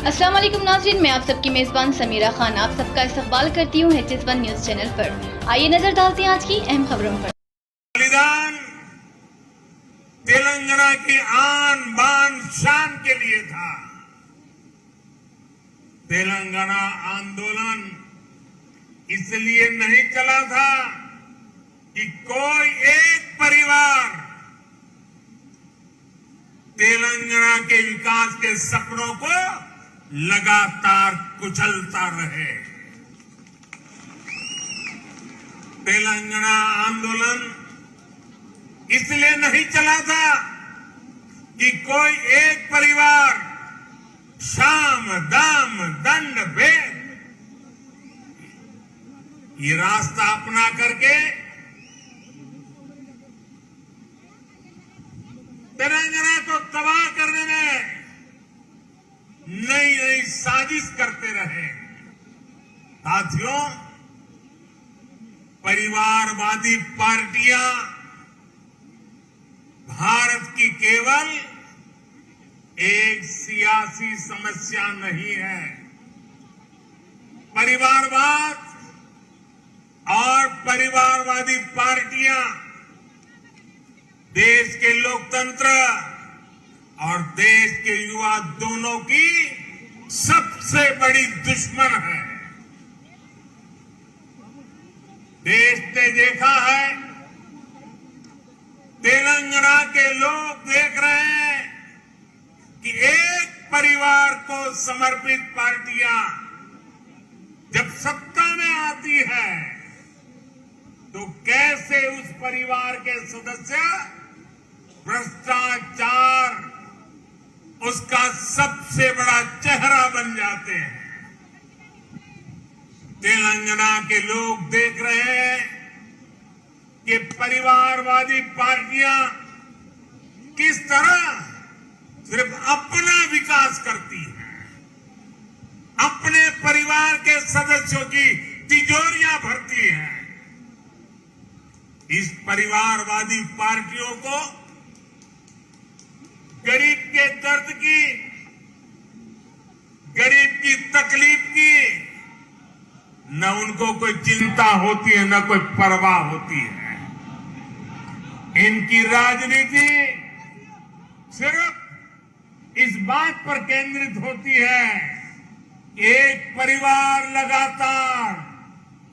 अस्सलाम वालेकुम नाज़रीन, मैं आप सबकी मेज़बान समीरा खान आप सबका इस्तकबाल करती हूँ HS1 न्यूज़ चैनल पर। आइए नजर डालते हैं आज की अहम खबरों पर। बलिदान तेलंगाना की आन बान शान के लिए था। तेलंगाना आंदोलन इसलिए नहीं चला था कि कोई एक परिवार तेलंगाना के विकास के सपनों को लगातार कुचलता रहे। तेलंगाना आंदोलन इसलिए नहीं चला था कि कोई एक परिवार साम दाम दंड भेद ये रास्ता अपना करके तेलंगाना को तबाह करने में नई नई साजिश करते रहे। साथियों, परिवारवादी पार्टियां भारत की केवल एक सियासी समस्या नहीं है। परिवारवाद और परिवारवादी पार्टियां देश के लोकतंत्र और देश के युवा दोनों की सबसे बड़ी दुश्मन है। देश ने देखा है, तेलंगाना के लोग देख रहे हैं कि एक परिवार को समर्पित पार्टियां जब सत्ता में आती है तो कैसे उस परिवार के सदस्य भ्रष्टाचार उसका सबसे बड़ा चेहरा बन जाते हैं। तेलंगाना के लोग देख रहे हैं कि परिवारवादी पार्टियां किस तरह सिर्फ अपना विकास करती हैं, अपने परिवार के सदस्यों की तिजोरियां भरती हैं। इस परिवारवादी पार्टियों को गरीब के दर्द की, गरीब की तकलीफ की न उनको कोई चिंता होती है, न कोई परवाह होती है। इनकी राजनीति सिर्फ इस बात पर केंद्रित होती है कि एक परिवार लगातार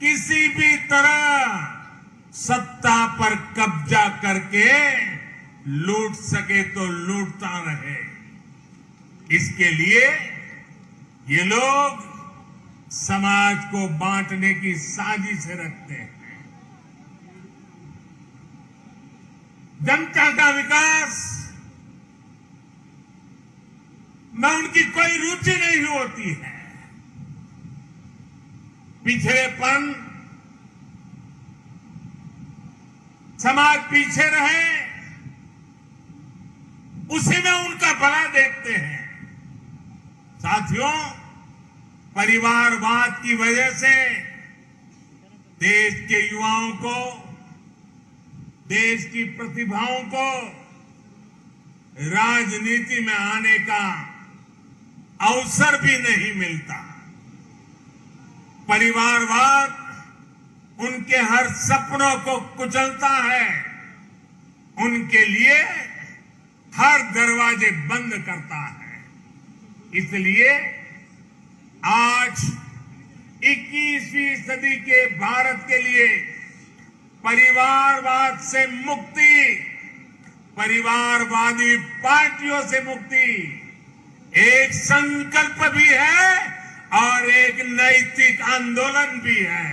किसी भी तरह सत्ता पर कब्जा करके लूट सके तो लूटता रहे। इसके लिए ये लोग समाज को बांटने की साजिश रखते हैं। जनता का विकास में उनकी कोई रुचि नहीं होती है। पिछड़ेपन, समाज पीछे रहे, उसी में उनका भला देखते हैं। साथियों, परिवारवाद की वजह से देश के युवाओं को, देश की प्रतिभाओं को राजनीति में आने का अवसर भी नहीं मिलता। परिवारवाद उनके हर सपनों को कुचलता है, उनके लिए हर दरवाजे बंद करता है। इसलिए आज 21वीं सदी के भारत के लिए परिवारवाद से मुक्ति, परिवारवादी पार्टियों से मुक्ति एक संकल्प भी है और एक नैतिक आंदोलन भी है।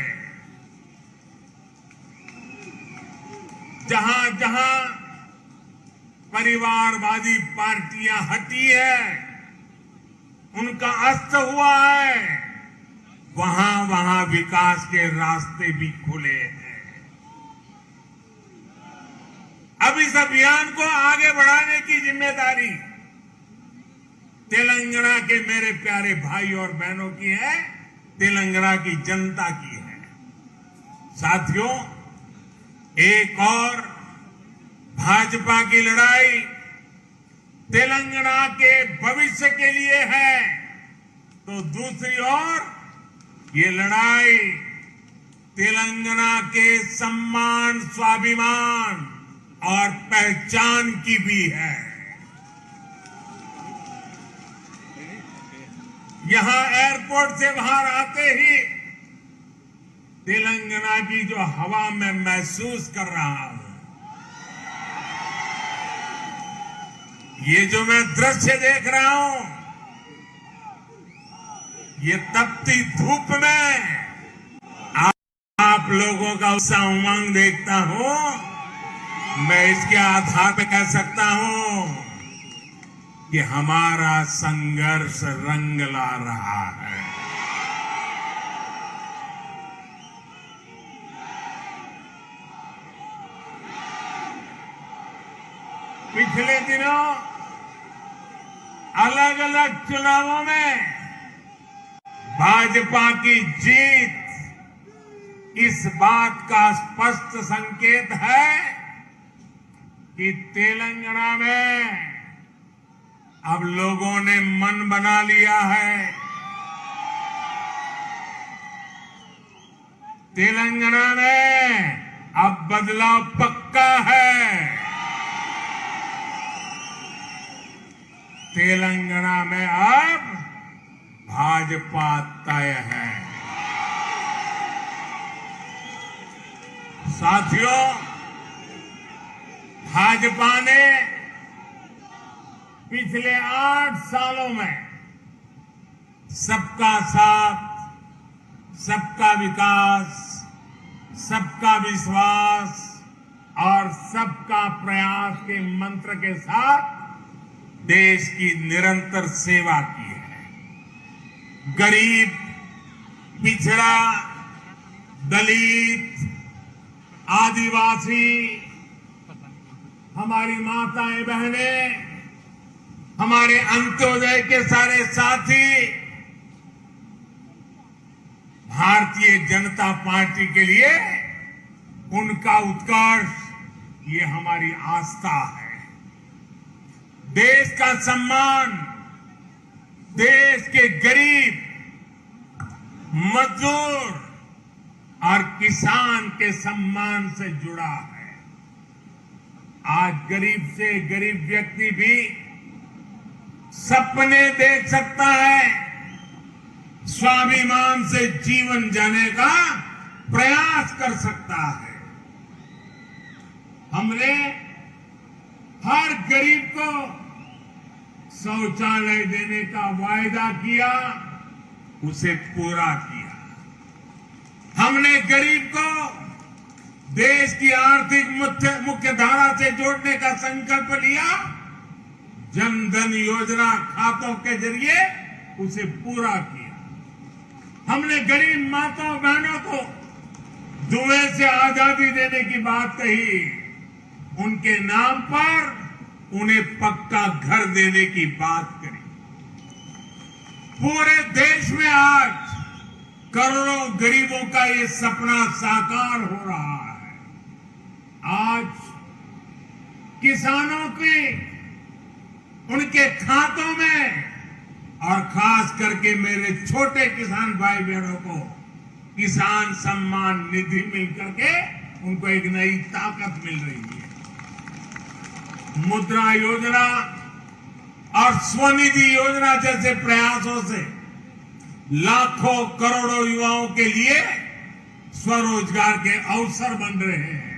जहां जहां परिवारवादी पार्टियां हटी है, उनका अस्त हुआ है, वहां वहां विकास के रास्ते भी खुले हैं। अब इस अभियान को आगे बढ़ाने की जिम्मेदारी तेलंगाना के मेरे प्यारे भाई और बहनों की है, तेलंगाना की जनता की है। साथियों, एक और भाजपा की लड़ाई तेलंगाना के भविष्य के लिए है। तो दूसरी ओर ये लड़ाई तेलंगाना के सम्मान, स्वाभिमान और पहचान की भी है। यहां एयरपोर्ट से बाहर आते ही तेलंगाना की जो हवा में महसूस कर रहा हूं, ये जो मैं दृश्य देख रहा हूं, ये तपती धूप में आप लोगों का उत्साह, उमंग देखता हूं। मैं इसके आधार पर कह सकता हूं कि हमारा संघर्ष रंग ला रहा है। पिछले दिनों अलग अलग चुनावों में भाजपा की जीत इस बात का स्पष्ट संकेत है कि तेलंगाना में अब लोगों ने मन बना लिया है। तेलंगाना में अब बदलाव पक्का है। तेलंगाना में अब भाजपा तय है। साथियों, भाजपा ने पिछले 8 सालों में सबका साथ, सबका विकास, सबका विश्वास और सबका प्रयास के मंत्र के साथ देश की निरंतर सेवा की है। गरीब, पिछड़ा, दलित, आदिवासी, हमारी माताएं बहनें, हमारे अंत्योदय के सारे साथी, भारतीय जनता पार्टी के लिए उनका उत्कर्ष, ये हमारी आस्था है। देश का सम्मान, देश के गरीब, मजदूर और किसान के सम्मान से जुड़ा है। आज गरीब से गरीब व्यक्ति भी सपने देख सकता है, स्वाभिमान से जीवन जीने का प्रयास कर सकता है। हमने हर गरीब को शौचालय देने का वायदा किया, उसे पूरा किया। हमने गरीब को देश की आर्थिक मुख्य धारा से जोड़ने का संकल्प लिया, जन धन योजना खातों के जरिए उसे पूरा किया। हमने गरीब माताओं बहनों को धुएं से आजादी देने की बात कही, उनके नाम पर उन्हें पक्का घर देने की बात करी। पूरे देश में आज करोड़ों गरीबों का ये सपना साकार हो रहा है। आज किसानों की उनके खातों में, और खास करके मेरे छोटे किसान भाई बहनों को किसान सम्मान निधि मिल करके उनको एक नई ताकत मिल रही है। मुद्रा योजना और स्वनिधि योजना जैसे प्रयासों से लाखों करोड़ों युवाओं के लिए स्वरोजगार के अवसर बन रहे हैं।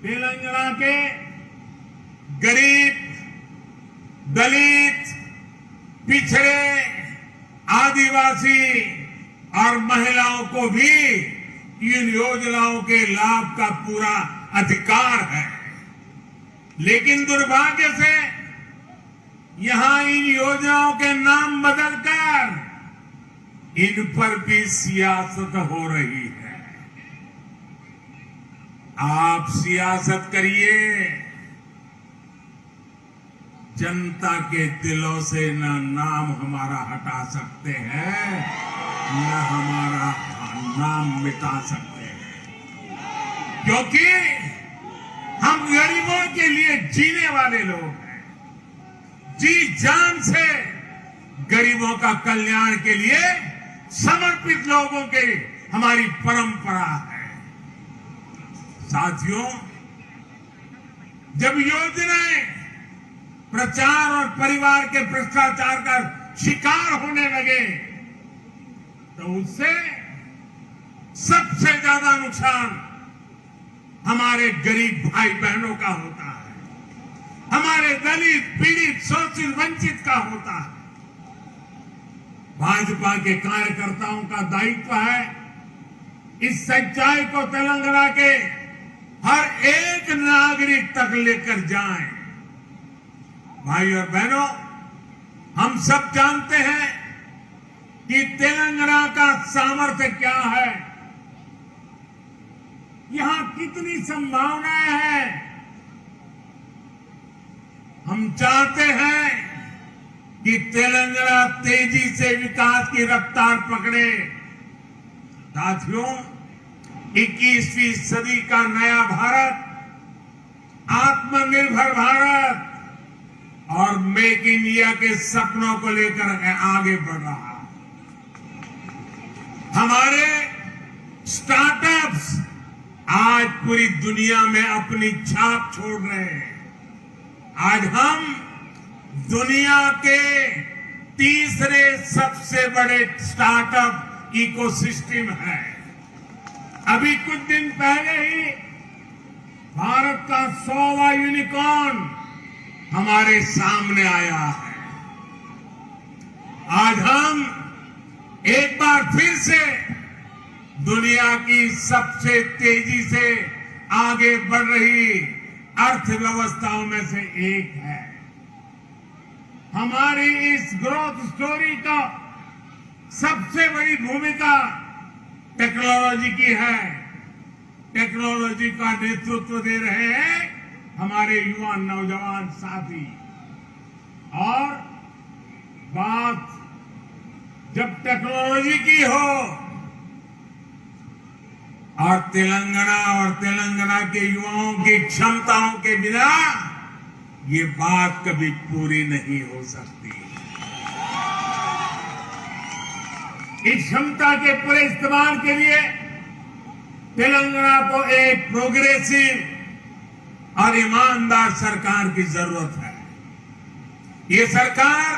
तेलंगाना के गरीब, दलित, पिछड़े, आदिवासी और महिलाओं को भी इन योजनाओं के लाभ का पूरा अधिकार है। लेकिन दुर्भाग्य से यहां इन योजनाओं के नाम बदलकर इन पर भी सियासत हो रही है। आप सियासत करिए, जनता के दिलों से न नाम हमारा हटा सकते हैं, न हमारा नाम मिटा सकते हैं, क्योंकि हम गरीबों के लिए जीने वाले लोग हैं। जी जान से गरीबों का कल्याण के लिए समर्पित लोगों की हमारी परंपरा है। साथियों, जब योजनाएं प्रचार और परिवार के भ्रष्टाचार का शिकार होने लगे तो उससे सबसे ज्यादा नुकसान हमारे गरीब भाई बहनों का होता है, हमारे दलित, पीड़ित, शोषित, वंचित का होता है। भाजपा के कार्यकर्ताओं का दायित्व है इस सच्चाई को तेलंगाना के हर एक नागरिक तक लेकर जाएं। भाई और बहनों, हम सब जानते हैं कि तेलंगाना का सामर्थ्य क्या है, यहां कितनी संभावनाएं हैं। हम चाहते हैं कि तेलंगाना तेजी से विकास की रफ्तार पकड़े। साथियों, 21वीं सदी का नया भारत, आत्मनिर्भर भारत और मेक इन इंडिया के सपनों को लेकर आगे बढ़ रहा है। हमारे स्टार्टअप्स आज पूरी दुनिया में अपनी छाप छोड़ रहे हैं। आज हम दुनिया के तीसरे सबसे बड़े स्टार्टअप इकोसिस्टम है। अभी कुछ दिन पहले ही भारत का 100वां यूनिकॉर्न हमारे सामने आया है। आज हम एक बार फिर से दुनिया की सबसे तेजी से आगे बढ़ रही अर्थव्यवस्थाओं में से एक है। हमारी इस ग्रोथ स्टोरी का सबसे बड़ी भूमिका टेक्नोलॉजी की है। टेक्नोलॉजी का नेतृत्व दे रहे हैं हमारे युवा नौजवान साथी। और बात जब टेक्नोलॉजी की हो और तेलंगाना के युवाओं की क्षमताओं के बिना ये बात कभी पूरी नहीं हो सकती। इस क्षमता के पूरे इस्तेमाल के लिए तेलंगाना को एक प्रोग्रेसिव और ईमानदार सरकार की जरूरत है। ये सरकार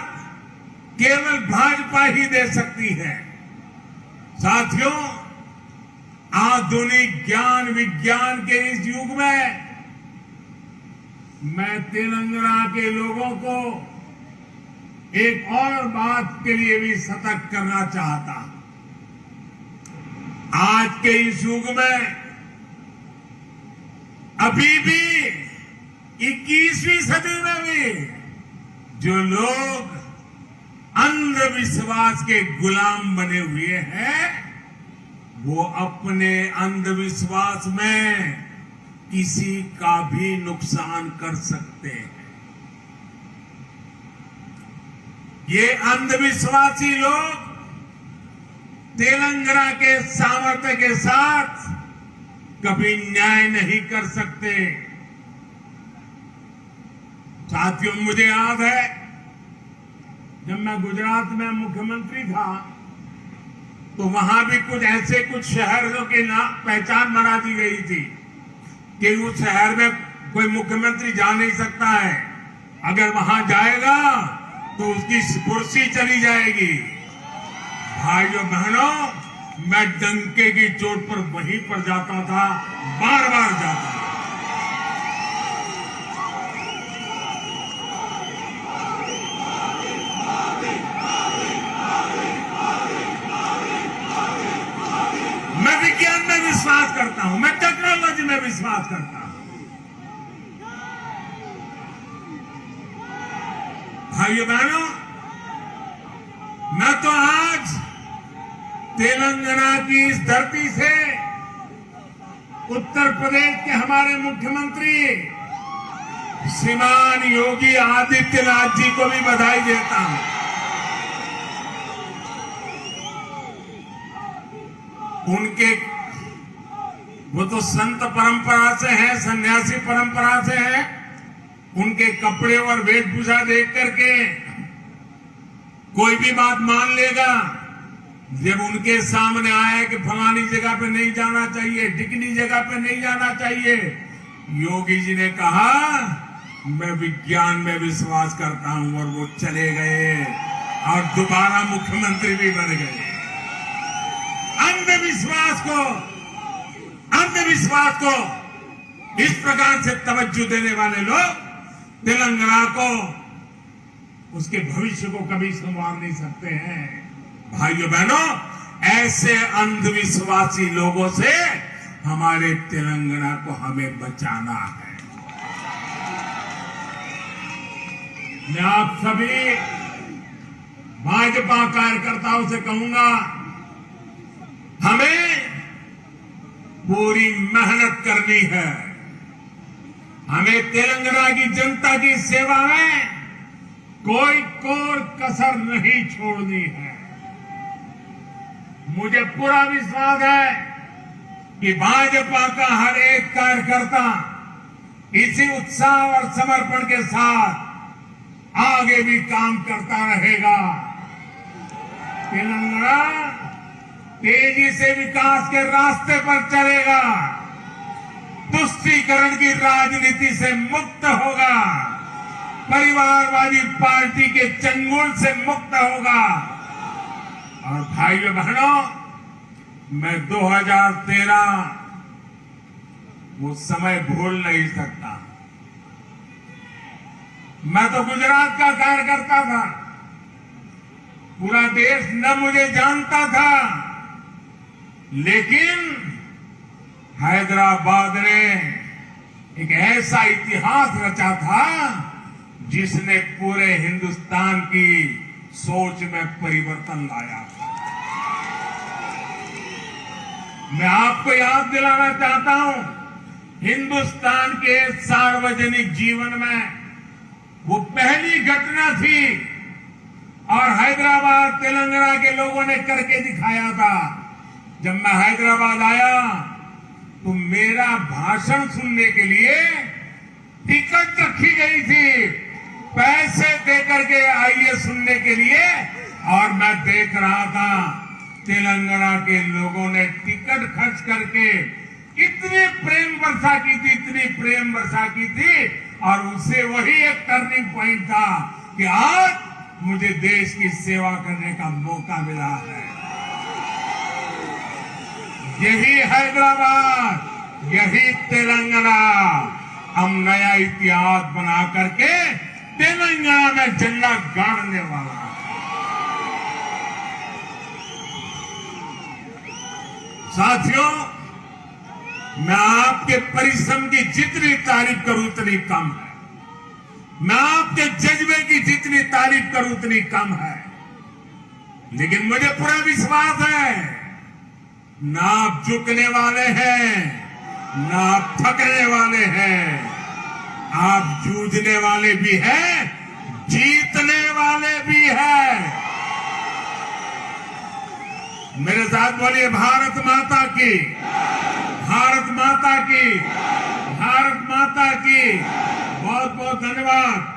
केवल भाजपा ही दे सकती है। साथियों, आधुनिक ज्ञान विज्ञान के इस युग में मैं तेलंगाना के लोगों को एक और बात के लिए भी सतर्क करना चाहता हूं। आज के इस युग में अभी भी 21वीं सदी में भी जो लोग अंधविश्वास के गुलाम बने हुए हैं, वो अपने अंधविश्वास में किसी का भी नुकसान कर सकते हैं। ये अंधविश्वासी लोग तेलंगाना के सामर्थ्य के साथ कभी न्याय नहीं कर सकते। साथियों, मुझे याद है जब मैं गुजरात में मुख्यमंत्री था तो वहां भी कुछ शहरों की पहचान बना दी गई थी कि उस शहर में कोई मुख्यमंत्री जा नहीं सकता है, अगर वहां जाएगा तो उसकी कुर्सी चली जाएगी। भाइयों बहनों, मैं डंके की चोट पर वहीं पर जाता था, बार बार जाता था। मैं विज्ञान में विश्वास करता हूं, मैं टेक्नोलॉजी में विश्वास करता हूं। भाइयों बहनों, मैं तो आज तेलंगाना की इस धरती से उत्तर प्रदेश के हमारे मुख्यमंत्री श्रीमान योगी आदित्यनाथ जी को भी बधाई देता हूं। वो तो संत परंपरा से है, सन्यासी परंपरा से है। उनके कपड़े और वेशभूषा देख करके कोई भी बात मान लेगा। जब उनके सामने आया कि फलानी जगह पे नहीं जाना चाहिए, ढिकनी जगह पे नहीं जाना चाहिए, योगी जी ने कहा मैं विज्ञान में विश्वास करता हूं, और वो चले गए और दोबारा मुख्यमंत्री भी बन गए। अंधविश्वास को इस प्रकार से तवज्जो देने वाले लोग तेलंगाना को, उसके भविष्य को कभी संवार नहीं सकते हैं। भाइयों बहनों, ऐसे अंधविश्वासी लोगों से हमारे तेलंगाना को हमें बचाना है। मैं आप सभी भाजपा कार्यकर्ताओं से कहूंगा, हमें पूरी मेहनत करनी है। हमें तेलंगाना की जनता की सेवा में कोई कोर कसर नहीं छोड़नी है। मुझे पूरा विश्वास है कि भाजपा का हर एक कार्यकर्ता इसी उत्साह और समर्पण के साथ आगे भी काम करता रहेगा। तेलंगाना तेजी से विकास के रास्ते पर चलेगा, तुष्टीकरण की राजनीति से मुक्त होगा, परिवारवादी पार्टी के चंगुल से मुक्त होगा। और भाइयों बहनों, मैं 2013 वो समय भूल नहीं सकता। मैं तो गुजरात का कार्यकर्ता था, पूरा देश न मुझे जानता था, लेकिन हैदराबाद ने एक ऐसा इतिहास रचा था जिसने पूरे हिंदुस्तान की सोच में परिवर्तन लाया। मैं आपको याद दिलाना चाहता हूं, हिंदुस्तान के सार्वजनिक जीवन में वो पहली घटना थी, और हैदराबाद तेलंगाना के लोगों ने करके दिखाया था। जब मैं हैदराबाद आया तो मेरा भाषण सुनने के लिए टिकट रखी गई थी, पैसे देकर के आइए सुनने के लिए, और मैं देख रहा था तेलंगाना के लोगों ने टिकट खर्च करके इतनी प्रेम वर्षा की थी, इतनी प्रेम वर्षा की थी, और उससे वही एक टर्निंग पॉइंट था कि आज मुझे देश की सेवा करने का मौका मिला है। यही हैदराबाद, यही तेलंगाना, हम नया इतिहास बना करके तेलंगाना में झंडा गाड़ने वाला है। साथियों, मैं आपके परिश्रम की जितनी तारीफ करूं उतनी कम है, मैं आपके जज्बे की जितनी तारीफ करूं उतनी कम है, लेकिन मुझे पूरा विश्वास है, ना आप झुकने वाले हैं, ना आप थकने वाले हैं, आप जूझने वाले भी हैं, जीतने वाले भी हैं। मेरे साथ बोलिए भारत माता की, भारत माता की, भारत माता की। बहुत बहुत धन्यवाद।